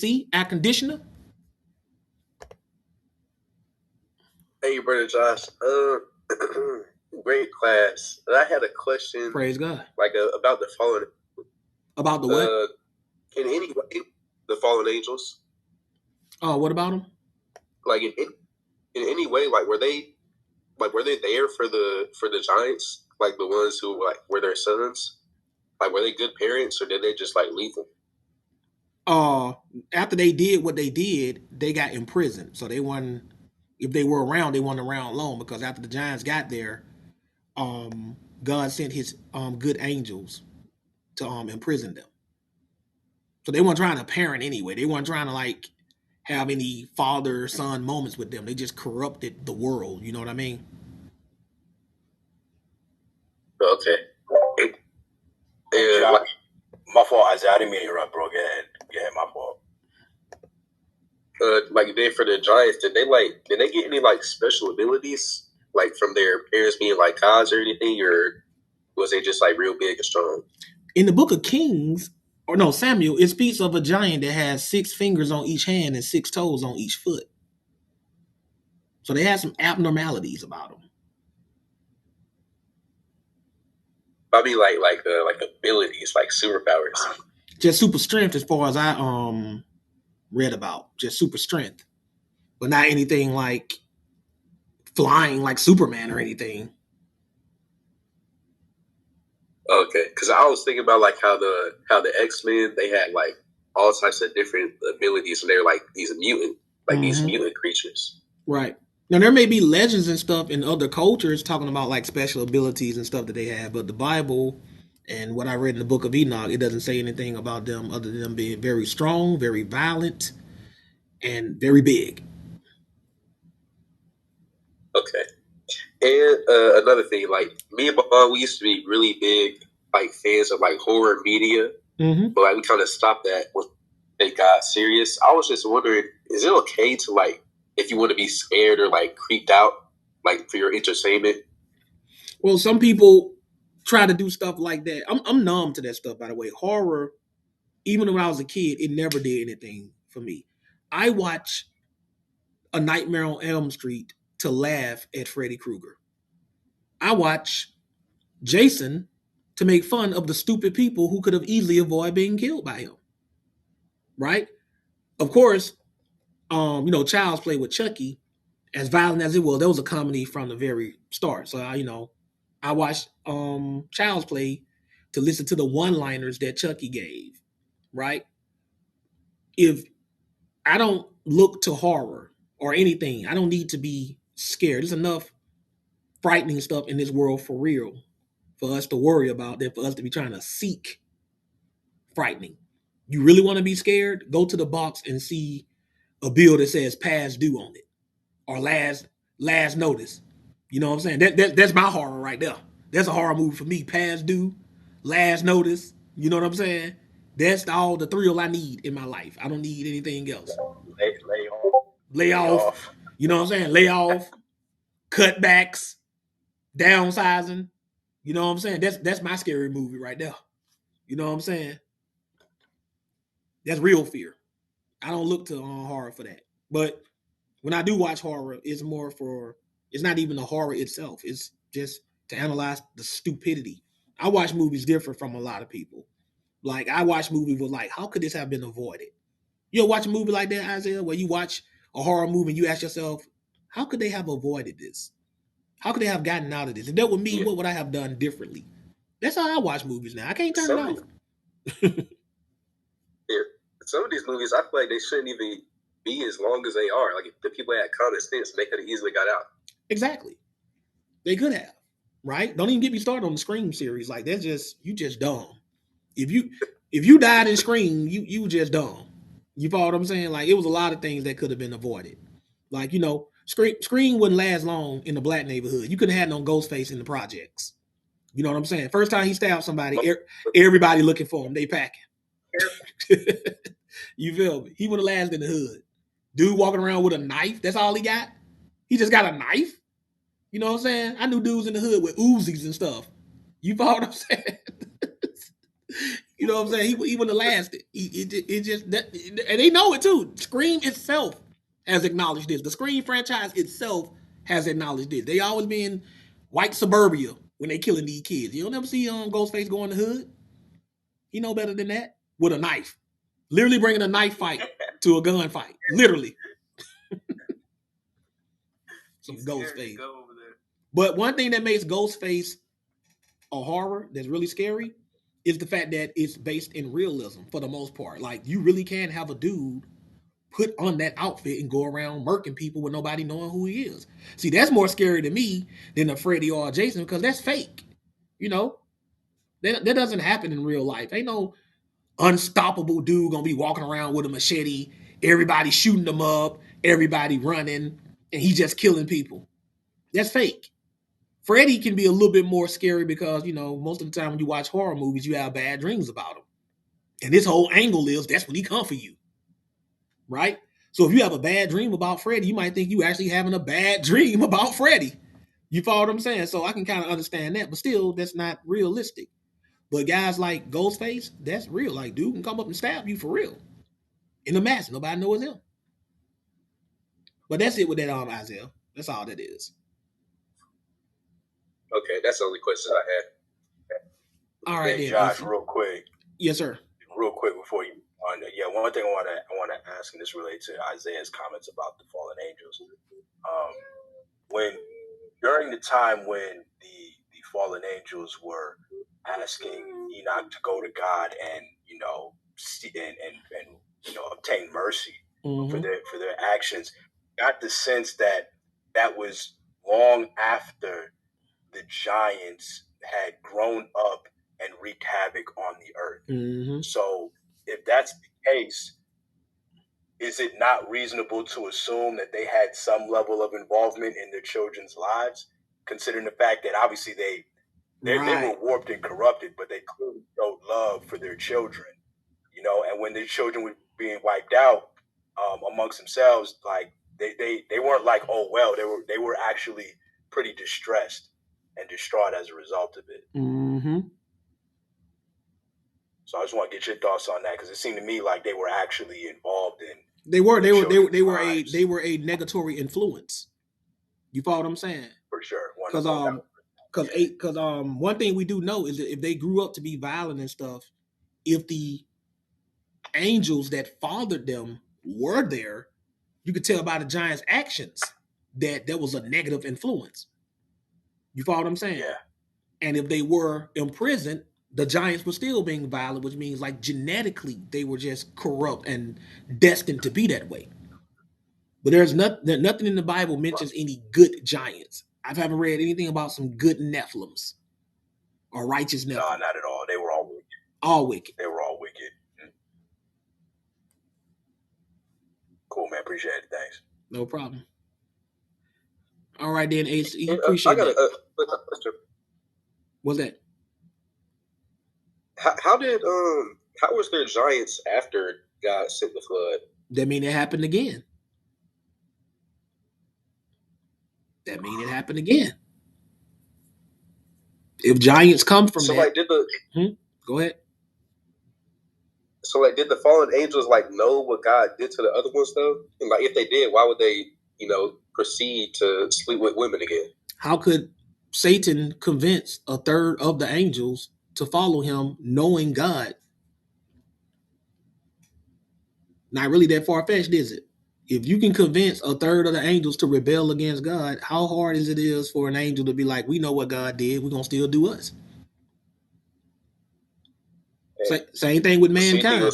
See, air conditioner. Hey, brother Josh. Great class. I had a question, Praise God. like about the fallen. About the what? In any way, the fallen angels. Oh, what about them? Like in any way, were they there for the giants, like the ones who like were their sons? Like, were they good parents, or did they just like leave them? After they did what they did, they got imprisoned. So they weren't. If they were around, they weren't around long because after the giants got there, God sent His good angels to imprison them. So they weren't trying to parent anyway. They weren't trying to like have any father son moments with them. They just corrupted the world. You know what I mean? Okay. Yeah, like, my fault, Isaiah. I didn't mean to interrupt, bro. Go ahead. My fault. Like then for the Giants, did they get any like special abilities, like from their parents being like gods or anything, or was they just like real big and strong? In the book of Kings, or no, Samuel, it speaks of a giant that has 6 fingers on each hand and 6 toes on each foot. So they had some abnormalities about them. I mean, like abilities, like superpowers. Just super strength, as far as I read about, just super strength, but not anything like flying like Superman or anything. Okay, because I was thinking about like how the X-Men, they had like all types of different abilities, and they're like these mutant creatures. Right. Now there may be legends and stuff in other cultures talking about like special abilities and stuff that they have, but the Bible and what I read in the book of Enoch, it doesn't say anything about them other than them being very strong, very violent, and very big. Okay. And another thing, like me and my mom, we used to be really big like fans of like horror media, but like we kind of stopped that when they got serious. I was just wondering, is it okay to like if you want to be scared or like creeped out, like for your entertainment? Well, some people try to do stuff like that. I'm numb to that stuff, by the way. Horror, even when I was a kid, it never did anything for me. I watch A Nightmare on Elm Street to laugh at Freddy Krueger. I watch Jason to make fun of the stupid people who could have easily avoided being killed by him. Right? Of course, Child's Play with Chucky, as violent as it was, that was a comedy from the very start. So I watched Child's Play to listen to the one-liners that Chucky gave. Right? If I don't look to horror or anything, I don't need to be scared. There's enough frightening stuff in this world for real for us to worry about than for us to be trying to seek frightening. You really want to be scared? Go to the box and see a bill that says past due on it or last notice. You know what I'm saying? That's my horror right there. That's a horror movie for me. Past due, last notice. You know what I'm saying? That's all the thrill I need in my life. I don't need anything else. Lay off. You know what I'm saying? Lay off, cutbacks, downsizing. You know what I'm saying? That's my scary movie right there. You know what I'm saying? That's real fear. I don't look to horror for that. But when I do watch horror, it's more for it's not even the horror itself. It's just to analyze the stupidity. I watch movies different from a lot of people. Like I watch movies with like, how could this have been avoided? You watch a movie like that, Isaiah, where you watch a horror movie and you ask yourself, how could they have avoided this? How could they have gotten out of this? If that were me, what would I have done differently? That's how I watch movies now. I can't turn it off. Some of these movies, I feel like they shouldn't even be as long as they are. Like if the people had common sense, they could have easily got out. Exactly. They could have. Right? Don't even get me started on the Scream series. Like that's just you just dumb. If you died in Scream, you just dumb. You follow what I'm saying? Like it was a lot of things that could have been avoided. Like, Scream wouldn't last long in the black neighborhood. You couldn't have no Ghostface in the projects. You know what I'm saying? First time he stabbed somebody, everybody looking for him. They packing. You feel me? He would have lasted in the hood. Dude walking around with a knife. That's all he got. He just got a knife. You know what I'm saying? I knew dudes in the hood with Uzis and stuff. You follow what I'm saying? You know what I'm saying? He wouldn't have lasted. It just that, and they know it too. Scream itself has acknowledged this. The Scream franchise itself has acknowledged this. They always been white suburbia when they killing these kids. You don't ever see Ghostface go in the hood. He know better than that with a knife. Literally bringing a knife fight to a gunfight. Literally. Some Ghostface. But one thing that makes Ghostface a horror that's really scary is the fact that it's based in realism for the most part. Like, you really can have a dude put on that outfit and go around murking people with nobody knowing who he is. See, that's more scary to me than a Freddy or a Jason because that's fake. You know, that doesn't happen in real life. Ain't no unstoppable dude gonna be walking around with a machete, everybody shooting them up, everybody running, and he just killing people. That's fake. Freddy can be a little bit more scary because, you know, most of the time when you watch horror movies, you have bad dreams about him. And this whole angle is that's when he come for you. Right? So if you have a bad dream about Freddy, you might think you actually having a bad dream about Freddy. You follow what I'm saying? So I can kind of understand that, but still, that's not realistic. But guys like Ghostface, that's real. Like, dude can come up and stab you for real. In a mask. Nobody knows him. But that's it with that Isaiah. That's all that is. Okay, that's the only question I had. All right, hey, Josh, real quick. Yes, sir. Real quick before you on that. Yeah, one thing I want to ask, and this relates to Isaiah's comments about the fallen angels. When during the time when the fallen angels were asking Enoch to go to God and see, and obtain mercy for their actions, got the sense that was long after the giants had grown up and wreaked havoc on the earth. So if that's the case, is it not reasonable to assume that they had some level of involvement in their children's lives, considering the fact that obviously they were warped and corrupted, but they clearly showed love for their children, and when their children were being wiped out amongst themselves, like they weren't like, oh well, they were actually pretty distressed and distraught as a result of it. So I just want to get your thoughts on that, because it seemed to me like they were actually involved in. They were a negatory influence. You follow what I'm saying? For sure. Because one thing we do know is that if they grew up to be violent and stuff, if the angels that fathered them were there, you could tell by the giants' actions that there was a negative influence. You follow what I'm saying? Yeah. And if they were imprisoned, the giants were still being violent, which means like genetically they were just corrupt and destined to be that way. But there's nothing in the Bible mentions any good giants. I haven't read anything about some good Nephilims or righteous Nephilim. No, not at all. They were all wicked. All wicked. They were all wicked. Cool, man. Appreciate it. Thanks. No problem. All right, then, Ace. Appreciate that. What's that? How was there giants after God sent the flood? That mean it happened again. If giants come from go ahead. So, did the fallen angels know what God did to the other ones though? And if they did, why would they, proceed to sleep with women again? How could Satan convince a third of the angels to follow him, knowing God? Not really that far-fetched, is it? If you can convince a third of the angels to rebel against God, how hard is it for an angel to be like, we know what God did, we're going to still do us? Same thing with mankind.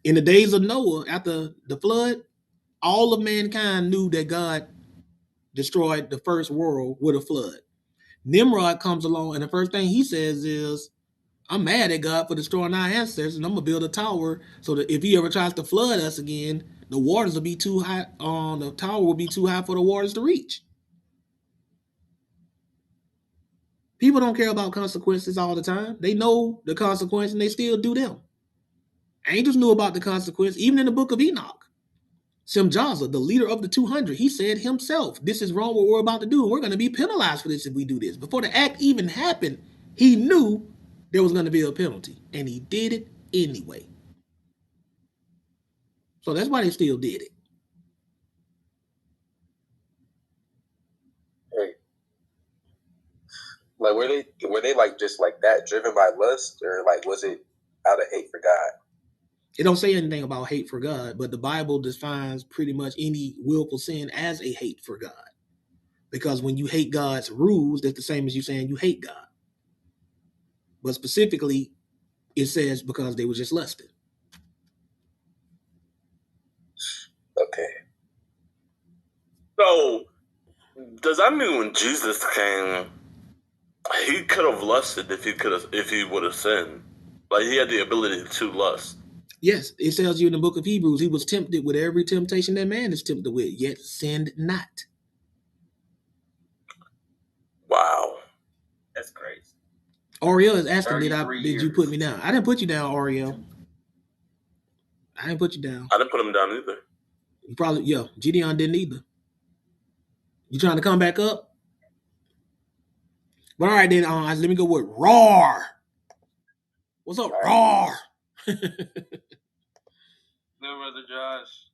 In the days of Noah, after the flood, all of mankind knew that God destroyed the first world with a flood. Nimrod comes along, and the first thing he says is, I'm mad at God for destroying our ancestors, and I'm going to build a tower so that if he ever tries to flood us again, the waters will be too high. The tower will be too high for the waters to reach. People don't care about consequences all the time. They know the consequence, and they still do them. Angels knew about the consequence, even in the book of Enoch. Simjaza, the leader of the 200, he said himself, this is wrong what we're about to do, and we're going to be penalized for this if we do this. Before the act even happened, he knew there was going to be a penalty, and he did it anyway. So that's why they still did it. Hey. Like were they like just like that driven by lust, or like was it out of hate for God? It don't say anything about hate for God, but the Bible defines pretty much any willful sin as a hate for God. Because when you hate God's rules, that's the same as you saying you hate God. But specifically, it says because they were just lusting. Okay. So, does that mean when Jesus came, he could have lusted if he would have sinned? Like he had the ability to lust. Yes, it tells you in the book of Hebrews, he was tempted with every temptation that man is tempted with, yet sinned not. Wow. That's crazy. Ariel is asking, did you put me down? I didn't put you down, Ariel. I didn't put you down. I didn't put him down either. You probably, Gideon didn't either. You trying to come back up? But all right, then, let me go with Roar. What's up, Roar? No, Brother Josh.